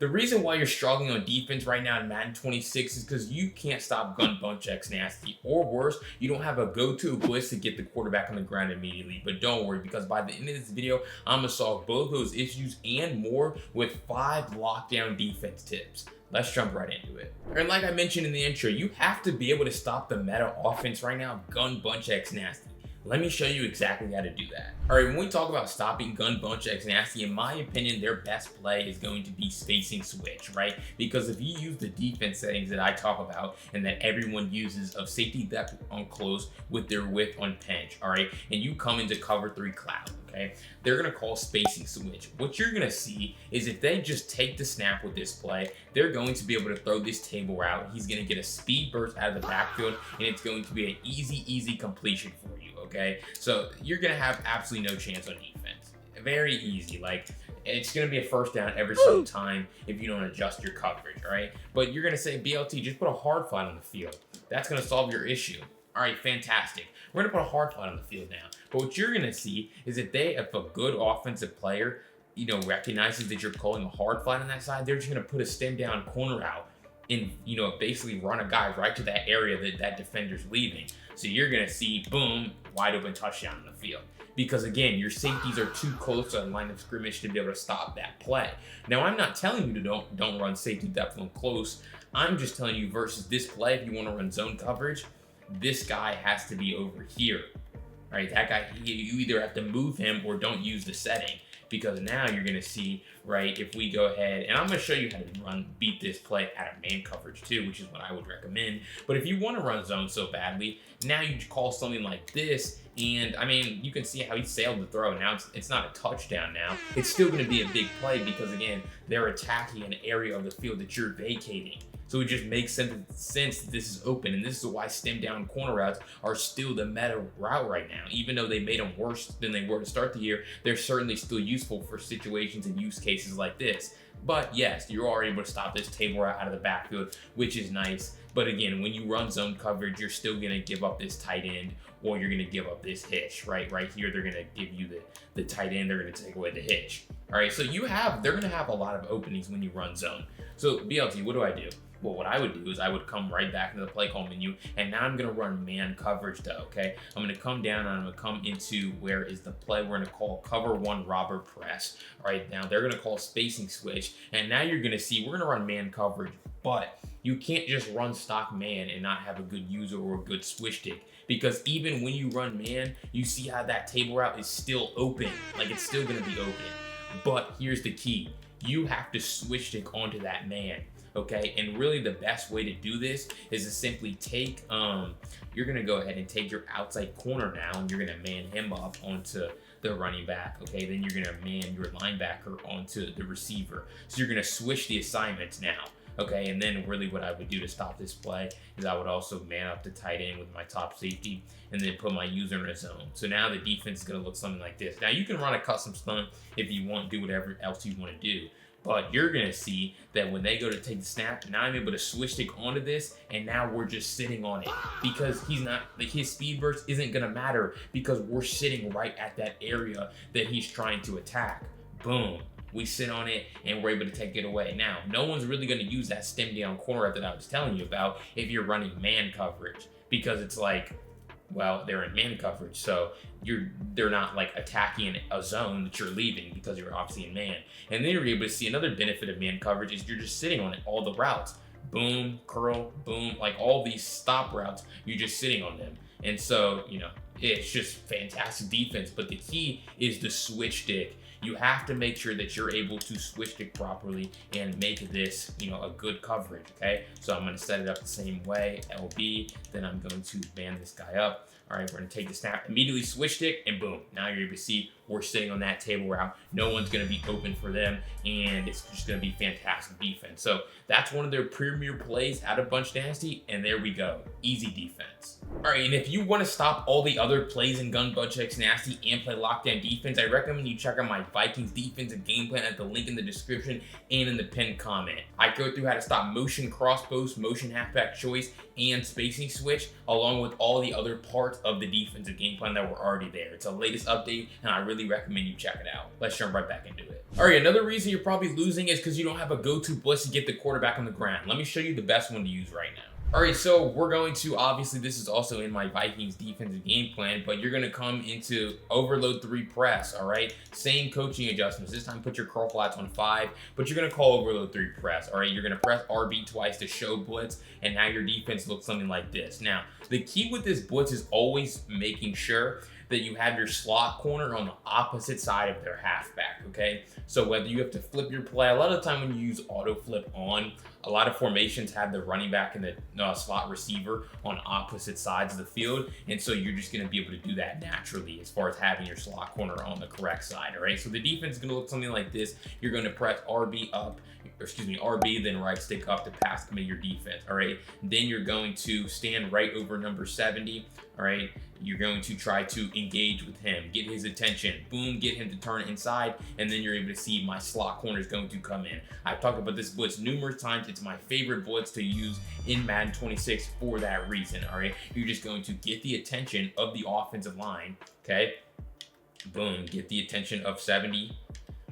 The reason why you're struggling on defense right now in Madden 26 is because you can't stop gun bunch X nasty. Or worse, you don't have a go-to blitz to get the quarterback on the ground immediately. But don't worry, because by the end of this video, I'm going to solve both those issues and more with 5 lockdown defense tips. Let's jump right into it. And like I mentioned in the intro, you have to be able to stop the meta offense right now, gun bunch X nasty. Let me show you exactly how to do that. All right, when we talk about stopping gun bunch X nasty, in my opinion, their best play is going to be spacing switch, right? Because if you use the defense settings that I talk about and that everyone uses of safety depth on close with their width on pinch, all right? And you come into cover 3 cloud, okay? They're gonna call spacing switch. What you're gonna see is if they just take the snap with this play, they're going to be able to throw this table route. He's gonna get a speed burst out of the backfield, and it's going to be an easy completion for you, okay? So you're gonna have absolutely no chance on defense. Very easy, like it's gonna be a first down every single time if you don't adjust your coverage, all right? But you're gonna say, BLT, just put a hard flat on the field. That's gonna solve your issue. All right, fantastic. We're gonna put a hard flat on the field now. But what you're gonna see is if a good offensive player, recognizes that you're calling a hard flat on that side, they're just gonna put a stem down corner out and, basically run a guy right to that area that defender's leaving. So you're gonna see, boom, wide open touchdown on the field. Because again, your safeties are too close to the line of scrimmage to be able to stop that play. Now, I'm not telling you to don't run safety depth on close. I'm just telling you versus this play, if you wanna run zone coverage, this guy has to be over here. All right, that guy, you either have to move him or don't use the setting, because now you're gonna see, right, if we go ahead, and I'm gonna show you how to beat this play out of man coverage too, which is what I would recommend. But if you wanna run zone so badly, now you call something like this, and I mean, you can see how he sailed the throw. Now it's not a touchdown now. It's still gonna be a big play because again, they're attacking an area of the field that you're vacating. So it just makes sense that this is open, and this is why stem down corner routes are still the meta route right now. Even though they made them worse than they were to start the year, they're certainly still useful for situations and use cases like this. But yes, you are able to stop this table route out of the backfield, which is nice. But again, when you run zone coverage, you're still gonna give up this tight end, or you're gonna give up this hitch, right? Right here, they're gonna give you the tight end, they're gonna take away the hitch. All right, so they're gonna have a lot of openings when you run zone. So BLT, what do? Well, what I would do is I would come right back into the play call menu, and now I'm gonna run man coverage though, okay? I'm gonna come down and I'm gonna come into where is the play. We're gonna call cover 1 robber press. All right, now they're gonna call spacing switch, and now you're gonna see we're gonna run man coverage, but you can't just run stock man and not have a good user or a good switch stick, because even when you run man, you see how that table route is still open, like it's still gonna be open. But here's the key, you have to switch stick onto that man. Okay, and really the best way to do this is to simply take, you're gonna go ahead and take your outside corner now, and you're gonna man him up onto the running back, okay? Then you're gonna man your linebacker onto the receiver. So you're gonna switch the assignments now, okay? And then really what I would do to stop this play is I would also man up the tight end with my top safety and then put my user in a zone. So now the defense is gonna look something like this. Now you can run a custom stunt if you want, do whatever else you wanna do. But you're gonna see that when they go to take the snap, now I'm able to switch stick onto this, and now we're just sitting on it because his speed burst isn't gonna matter because we're sitting right at that area that he's trying to attack. Boom, we sit on it and we're able to take it away. Now, no one's really gonna use that stem down corner that I was telling you about if you're running man coverage, because it's like, well, they're in man coverage, so they're not like attacking a zone that you're leaving because you're obviously in man. And then you're able to see another benefit of man coverage is you're just sitting on it, all the routes. Boom, curl, boom, like all these stop routes, you're just sitting on them. And so, it's just fantastic defense, but the key is the switch stick. You have to make sure that you're able to switch stick properly and make this, a good coverage, okay? So I'm gonna set it up the same way, LB, then I'm going to man this guy up. All right, we're gonna take the snap, immediately switch stick, and boom, now you're able to see we're sitting on that table route. No one's gonna be open for them, and it's just gonna be fantastic defense. So that's one of their premier plays out of Bunch Dynasty, and there we go, easy defense. All right, and if you wanna stop all the other plays in Gun Bunch X Nasty and play lockdown defense, I recommend you check out my Vikings defensive game plan at the link in the description and in the pinned comment. I go through how to stop motion cross post, motion halfback choice, and spacing switch, along with all the other parts of the defensive game plan that were already there. It's the latest update, and I really really recommend you check it out. Let's jump right back into it. All right, another reason you're probably losing is because you don't have a go-to blitz to get the quarterback on the ground. Let me show you the best one to use right now. All right, so we're going to, obviously this is also in my Vikings defensive game plan, but you're gonna come into overload 3 press, all right? Same coaching adjustments. This time put your curl flats on 5, but you're gonna call overload 3 press, all right? You're gonna press RB twice to show blitz, and now your defense looks something like this. Now, the key with this blitz is always making sure that you have your slot corner on the opposite side of their halfback, okay? So whether you have to flip your play, a lot of the time when you use auto flip on, a lot of formations have the running back and the slot receiver on opposite sides of the field. And so you're just gonna be able to do that naturally as far as having your slot corner on the correct side, all right? So the defense is gonna look something like this. You're gonna press RB up, RB, then right stick up to pass commit your defense, all right? Then you're going to stand right over number 70, all right? You're going to try to engage with him, get his attention, boom, get him to turn inside, and then you're able to see my slot corner is going to come in. I've talked about this blitz numerous times. It's my favorite blitz to use in Madden 26 for that reason, all right? You're just going to get the attention of the offensive line, okay? Boom, get the attention of 70,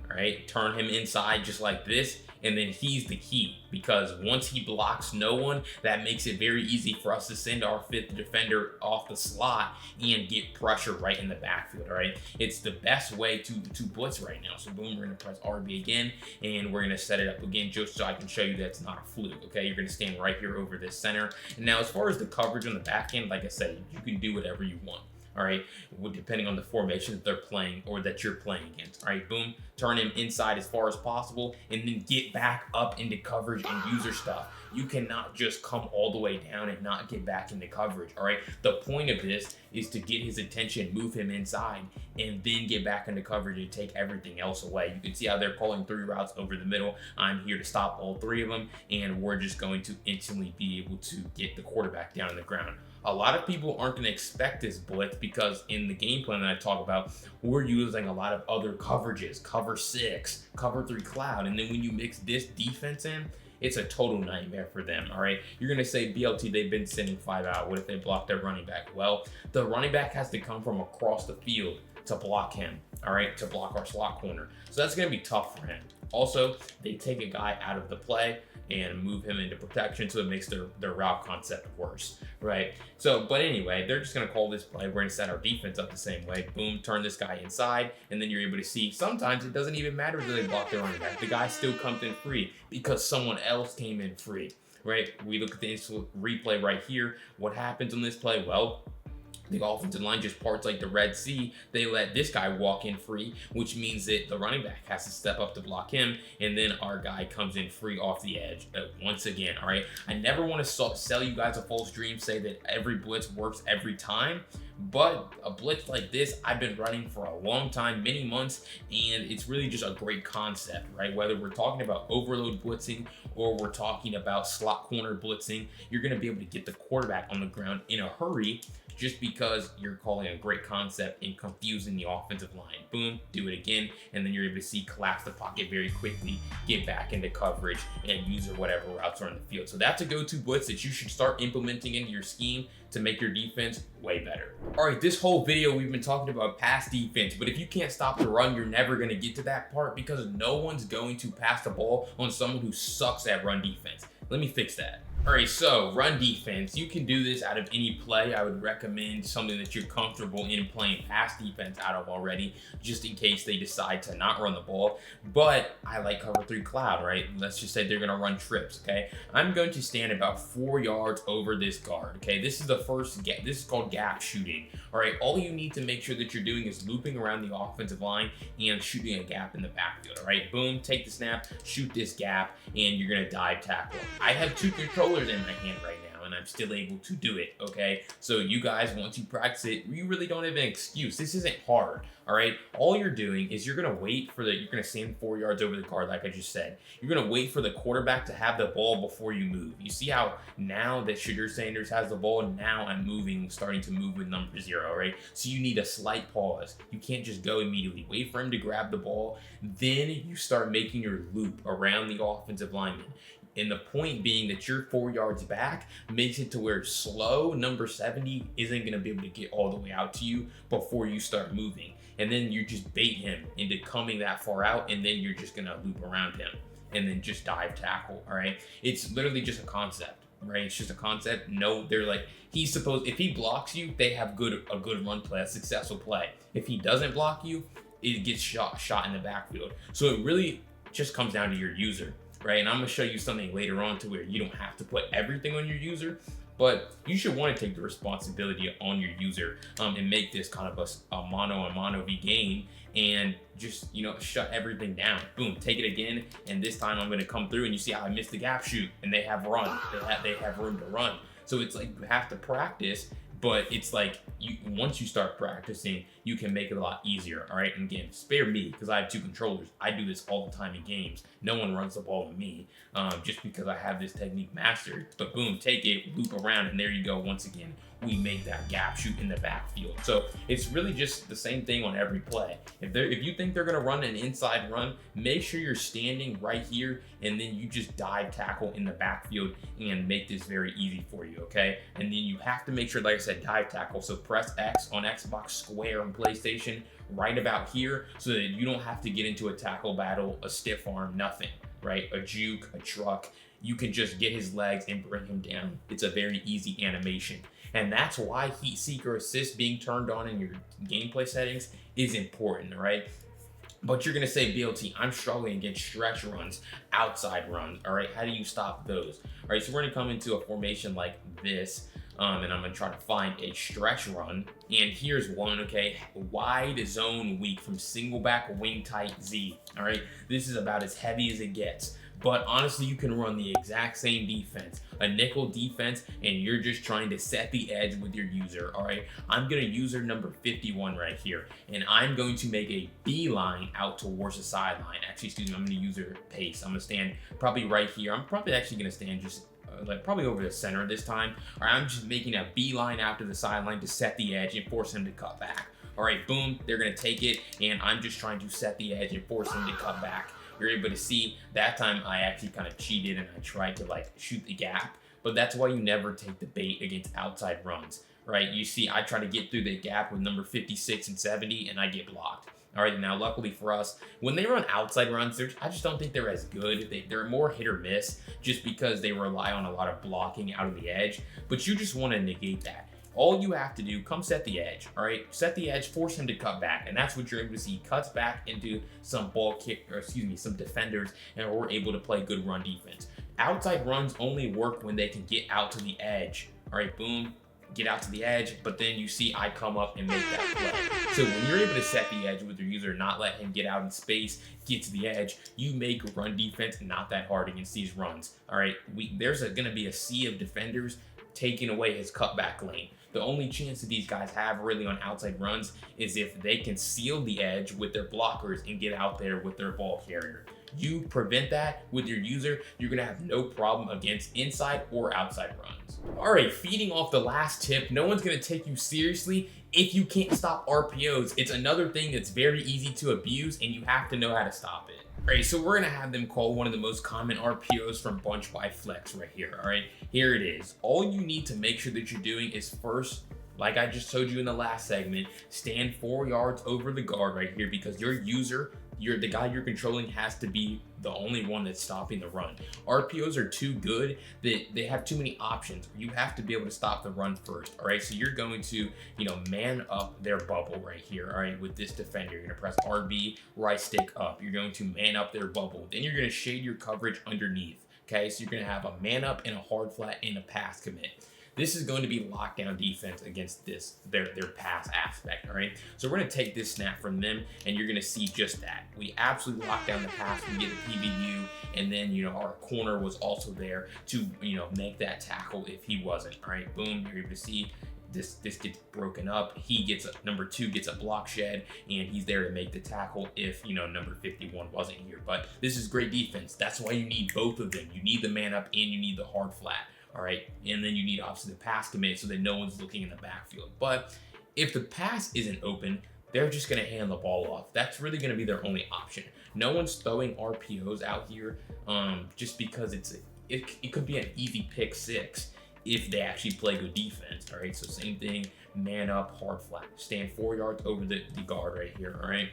all right? Turn him inside just like this, and then he's the key, because once he blocks no one, that makes it very easy for us to send our 5th defender off the slot and get pressure right in the backfield, all right? It's the best way to blitz right now. So boom, we're gonna press RB again, and we're gonna set it up again just so I can show you that it's not a fluke, okay? You're gonna stand right here over this center. And now as far as the coverage on the back end, like I said, you can do whatever you want. All right, depending on the formation that they're playing or that you're playing against. All right, boom, turn him inside as far as possible, and then get back up into coverage and user stuff. You cannot just come all the way down and not get back into coverage, all right? The point of this is to get his attention, move him inside, and then get back into coverage and take everything else away. You can see how they're calling 3 routes over the middle. I'm here to stop all 3 of them, and we're just going to instantly be able to get the quarterback down on the ground. A lot of people aren't going to expect this blitz because in the game plan that I talk about, we're using a lot of other coverages, cover 6, cover 3 cloud. And then when you mix this defense in, it's a total nightmare for them, all right? You're gonna say, BLT, they've been sending 5 out. What if they block their running back? Well, the running back has to come from across the field to block him, all right? To block our slot corner. So that's gonna be tough for him. Also, they take a guy out of the play and move him into protection, so it makes their route concept worse, right? So, but anyway, they're just gonna call this play. We're gonna set our defense up the same way. Boom, turn this guy inside, and then you're able to see sometimes it doesn't even matter if they block their running back. The guy still comes in free because someone else came in free, right? We look at the instant replay right here. What happens on this play? Well, the offensive line just parts like the Red Sea. They let this guy walk in free, which means that the running back has to step up to block him, and then our guy comes in free off the edge once again, all right? I never want to sell you guys a false dream, say that every blitz works every time, but a blitz like this, I've been running for a long time, many months, and it's really just a great concept, right? Whether we're talking about overload blitzing or we're talking about slot corner blitzing, you're going to be able to get the quarterback on the ground in a hurry just because you're calling a great concept and confusing the offensive line. Boom, do it again, and then you're able to see collapse the pocket very quickly, get back into coverage, and use or whatever routes are on the field. So that's a go-to blitz that you should start implementing into your scheme to make your defense way better. All right, this whole video we've been talking about pass defense, but if you can't stop the run, you're never gonna get to that part because no one's going to pass the ball on someone who sucks at run defense. Let me fix that. All right, so run defense, you can do this out of any play. I would recommend something that you're comfortable in playing pass defense out of already, just in case they decide to not run the ball. But I like cover 3 cloud, right? Let's just say they're gonna run trips, okay? I'm going to stand about 4 yards over this guard, okay? This is the first gap. This is called gap shooting, all right? All you need to make sure that you're doing is looping around the offensive line and shooting a gap in the backfield, all right? Boom, take the snap, shoot this gap, and you're gonna dive tackle. I have 2 controllers in my hand right now, and I'm still able to do it, okay? So you guys, once you practice it, you really don't have an excuse. This isn't hard, all right? All you're doing is you're gonna wait for you're gonna stand 4 yards over the guard, like I just said. You're gonna wait for the quarterback to have the ball before you move. You see how now that Shadur Sanders has the ball, now I'm moving, starting to move with number 0, right? So you need a slight pause. You can't just go immediately. Wait for him to grab the ball, then you start making your loop around the offensive lineman. And the point being that you're 4 yards back makes it to where slow number 70 isn't going to be able to get all the way out to you before you start moving. and then you just bait him into coming that far out, and then you're just gonna loop around him and then just dive tackle. All right, it's literally just a concept, right? It's just a concept. No, they're like, he's supposed, if he blocks you, they have a good run play, a successful play. If he doesn't block you, it gets shot in the backfield. So it really just comes down to your user, right? And I'm gonna show you something later on to where you don't have to put everything on your user, but you should want to take the responsibility on your user and make this kind of a mono v game, and just, you know, shut everything down. Boom, take it again, and this time I'm going to come through, and you see how I missed the gap shoot, and they have run. They have room to run. So it's like you have to practice, but it's like once you start practicing, you can make it a lot easier. All right, and again, spare me because I have 2 controllers. I do this all the time in games. No one runs the ball with me, just because I have this technique mastered. But boom, take it, loop around, and there you go. Once again, we make that gap shoot in the backfield. So it's really just the same thing on every play. If you think they're gonna run an inside run, make sure you're standing right here, and then you just dive tackle in the backfield and make this very easy for you, okay? And then you have to make sure, like I said, dive tackle. So press X on Xbox, square on PlayStation, right about here, so that you don't have to get into a tackle battle, a stiff arm, nothing, right? A juke, a truck. You can just get his legs and bring him down. It's a very easy animation. And that's why heat seeker assist being turned on in your gameplay settings is important, right? But you're gonna say, BLT, I'm struggling against stretch runs, outside runs, all right? How do you stop those? All right, so we're gonna come into a formation like this, and I'm gonna try to find a stretch run. And here's one, okay? Wide zone weak from single back wing tight Z, all right? This is about as heavy as it gets. But honestly, you can run the exact same defense, a nickel defense, and you're just trying to set the edge with your user, all right? I'm gonna user number 51 right here, and I'm going to make a beeline out towards the sideline. Actually, excuse me, I'm gonna user pace. I'm gonna stand probably right here. I'm probably actually gonna stand just like probably over the center this time. All right, I'm just making a beeline out to the sideline to set the edge and force him to cut back. All right, boom, they're gonna take it, and I'm just trying to set the edge and force him to cut back. You're able to see that time I actually kind of cheated and I tried to like shoot the gap, but that's why you never take the bait against outside runs, right? You see, I try to get through the gap with number 56 and 70, and I get blocked. All right, now luckily for us, when they run outside runs, I just don't think they're as good. They're more hit or miss just because they rely on a lot of blocking out of the edge, but you just want to negate that. All you have to do, come set the edge, all right? Set the edge, force him to cut back, and that's what you're able to see. He cuts back into some some defenders, and we're able to play good run defense. Outside runs only work when they can get out to the edge. All right, boom, get out to the edge, but then you see I come up and make that play. So when you're able to set the edge with your user, not let him get out in space, get to the edge, you make run defense not that hard against these runs. All right, there's gonna be a sea of defenders taking away his cutback lane. The only chance that these guys have really on outside runs is if they can seal the edge with their blockers and get out there with their ball carrier. You prevent that with your user, you're gonna have no problem against inside or outside runs. All right, feeding off the last tip, no one's gonna take you seriously if you can't stop RPOs. It's another thing that's very easy to abuse, and you have to know how to stop it. All right, so we're gonna have them call one of the most common RPOs from bunch by flex right here. All right, here it is. All you need to make sure that you're doing is first, like I just told you in the last segment, stand 4 yards over the guard right here, because your user, the guy you're controlling, has to be the only one that's stopping the run. RPOs are too good, that they have too many options. You have to be able to stop the run first, all right? So you're going to, man up their bubble right here, all right, with this defender. You're gonna press RB, right stick up. You're going to man up their bubble. Then you're gonna shade your coverage underneath, okay? So you're gonna have a man up and a hard flat and a pass commit. This is going to be lockdown defense against their pass aspect, all right? So we're gonna take this snap from them, and you're gonna see just that. We absolutely lock down the pass, we get a PBU, and then, our corner was also there to, make that tackle if he wasn't, all right? Boom, you're able to see this gets broken up. Number 2 gets a block shed, and he's there to make the tackle if, number 51 wasn't here. But this is great defense. That's why you need both of them. You need the man up and you need the hard flat. All right, and then you need obviously the pass commit so that no one's looking in the backfield. But if the pass isn't open, they're just gonna hand the ball off. That's really gonna be their only option. No one's throwing RPOs out here just because it could be an easy pick 6 if they actually play good defense. All right, so same thing, man up, hard flat, stand 4 yards over the guard right here, all right?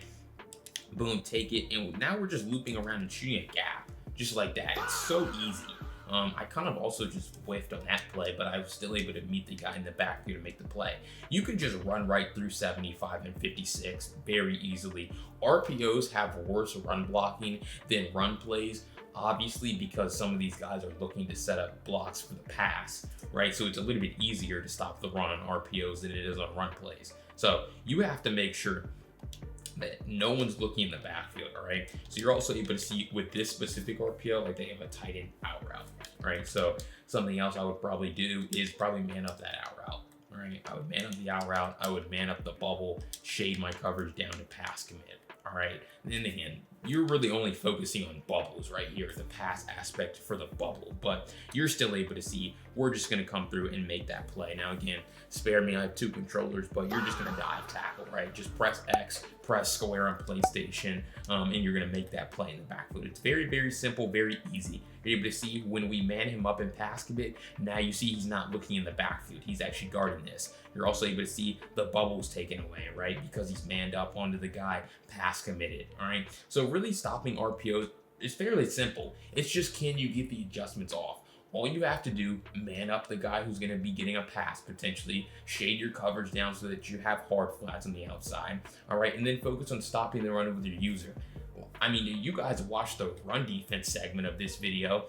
Boom, take it, and now we're just looping around and shooting a gap, just like that. It's so easy. I kind of also just whiffed on that play, but I was still able to meet the guy in the backfield to make the play. You can just run right through 75 and 56 very easily. RPOs have worse run blocking than run plays, obviously, because some of these guys are looking to set up blocks for the pass, right? So it's a little bit easier to stop the run on RPOs than it is on run plays. So you have to make sure that no one's looking in the backfield, all right? So you're also able to see with this specific RPO, like they have a tight end out route, right? So something else I would probably do is probably man up that out route, all right? I would man up the out route, I would man up the bubble, shade my coverage down to pass commit, all right? And then again, you're really only focusing on bubbles right here, the pass aspect for the bubble, but you're still able to see we're just gonna come through and make that play. Now again, spare me, I have 2 controllers, but you're just gonna dive tackle, right? Just press X, press square on PlayStation, and you're gonna make that play in the backfield. It's very, very simple, very easy. You're able to see when we man him up in pass commit, now you see he's not looking in the backfield, he's actually guarding this. You're also able to see the bubbles taken away, right? Because he's manned up onto the guy, pass committed, all right? So really stopping RPOs is fairly simple. It's just, can you get the adjustments off? All you have to do, man up the guy who's going to be getting a pass potentially, shade your coverage down so that you have hard flats on the outside, all right? And then focus on stopping the run with your user. I mean, you guys watched the run defense segment of this video.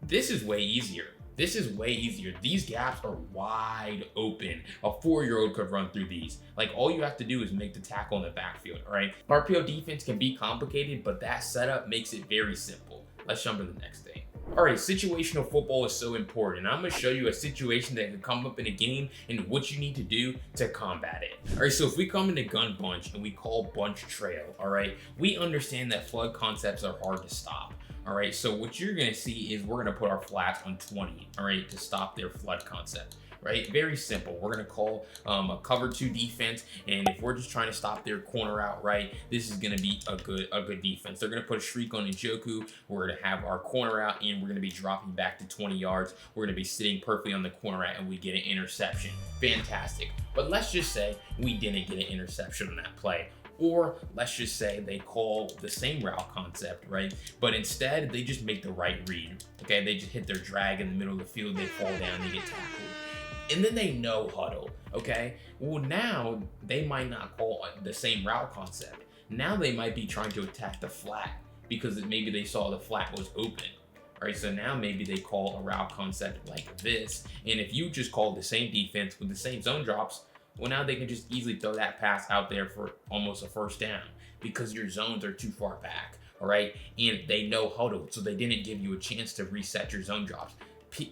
This is way easier. This is way easier. These gaps are wide open. A 4-year-old could run through these. Like, all you have to do is make the tackle in the backfield, all right? RPO defense can be complicated, but that setup makes it very simple. Let's jump to the next thing. All right, situational football is so important. I'm gonna show you a situation that can come up in a game and what you need to do to combat it. All right, so if we come into gun bunch and we call bunch trail, all right, we understand that flood concepts are hard to stop. All right, so what you're gonna see is we're gonna put our flats on 20, all right, to stop their flood concept. Right, very simple. We're gonna call a cover 2 defense, and if we're just trying to stop their corner out, right, this is gonna be a good defense. They're gonna put a shriek on Njoku. We're gonna have our corner out, and we're gonna be dropping back to 20 yards. We're gonna be sitting perfectly on the corner out, and we get an interception. Fantastic. But let's just say we didn't get an interception on that play. Or let's just say they call the same route concept, right? But instead, they just make the right read, okay? They just hit their drag in the middle of the field, they fall down, they get tackled. And then they no huddle, okay? Well, now they might not call the same route concept. Now they might be trying to attack the flat because maybe they saw the flat was open. All right, so now maybe they call a route concept like this. And if you just call the same defense with the same zone drops, well, now they can just easily throw that pass out there for almost a first down because your zones are too far back, all right? And they no huddle, so they didn't give you a chance to reset your zone drops.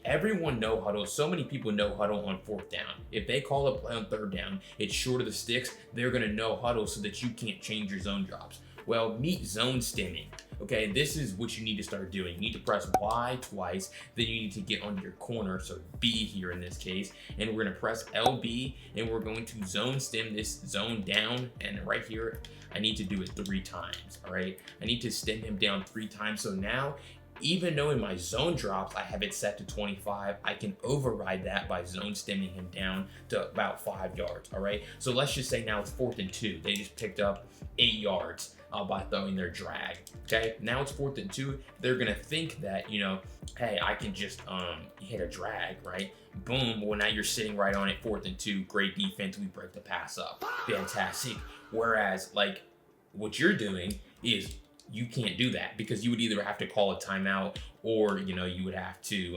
Everyone no huddle. So many people no huddle on 4th down. If they call a play on 3rd down, it's short of the sticks, they're gonna no huddle so that you can't change your zone drops. Well, meet zone stemming. Okay, this is what you need to start doing. You need to press Y twice, then you need to get on your corner, so B here in this case, and we're gonna press LB, and we're going to zone stem this zone down, and right here, I need to do it 3 times, all right? I need to stem him down 3 times, so now, even though in my zone drops, I have it set to 25, I can override that by zone stemming him down to about 5 yards, all right? So let's just say now it's 4th and 2. They just picked up 8 yards by throwing their drag, okay? Now it's 4th and 2. They're gonna think that, you know, hey, I can just hit a drag, right? Boom, well now you're sitting right on it, 4th and 2, great defense, we break the pass up, fantastic. Whereas, like, what you're doing is you can't do that because you would either have to call a timeout or, you know, you would have to,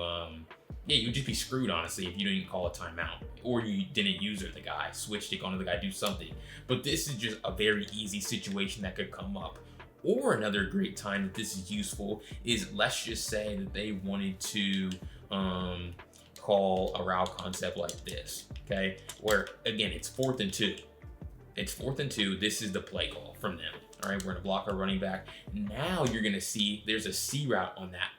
yeah, you would just be screwed, honestly, if you didn't call a timeout or you didn't user the guy, switch stick onto the guy, do something. But this is just a very easy situation that could come up. Or another great time that this is useful is, let's just say that they wanted to call a route concept like this, okay? Where, again, it's 4th and 2. It's 4th and 2. This is the play call from them. All right, we're gonna block our running back. Now you're gonna see there's a C route on that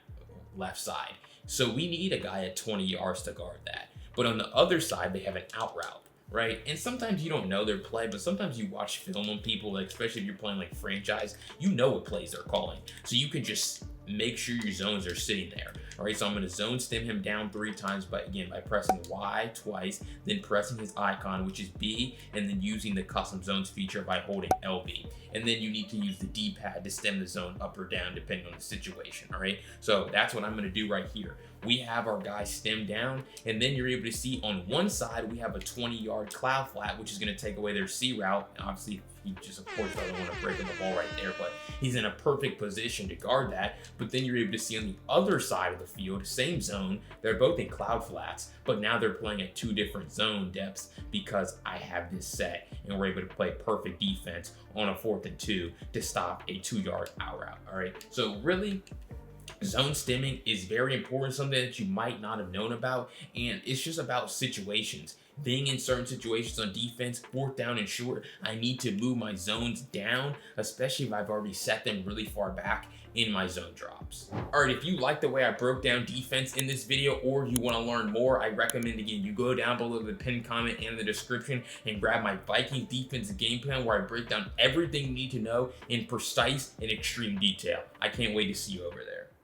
left side. So we need a guy at 20 yards to guard that. But on the other side, they have an out route, right? And sometimes you don't know their play, but sometimes you watch film on people, like especially if you're playing like franchise, you know what plays they're calling. So you can just make sure your zones are sitting there. All right, so I'm gonna zone stem him down 3 times, but again, by pressing Y twice, then pressing his icon, which is B, and then using the custom zones feature by holding LB. And then you need to use the D-pad to stem the zone up or down depending on the situation, all right? So that's what I'm gonna do right here. We have our guy stem down, and then you're able to see on one side, we have a 20-yard cloud flat, which is gonna take away their C route. And obviously, he just, of course, doesn't want to break the ball right there, but he's in a perfect position to guard that. But then you're able to see on the other side of the field, same zone, they're both in cloud flats, but now they're playing at 2 different zone depths because I have this set, and we're able to play perfect defense on a 4th and 2 to stop a 2-yard out route, all right? So really, zone stemming is very important, something that you might not have known about, and it's just about situations. Being in certain situations on defense, 4th down and short, I need to move my zones down, especially if I've already set them really far back in my zone drops. All right, if you like the way I broke down defense in this video, or you want to learn more, I recommend, again, you go down below the pinned comment and the description and grab my Vikings defensive game plan, where I break down everything you need to know in precise and extreme detail. I can't wait to see you over there.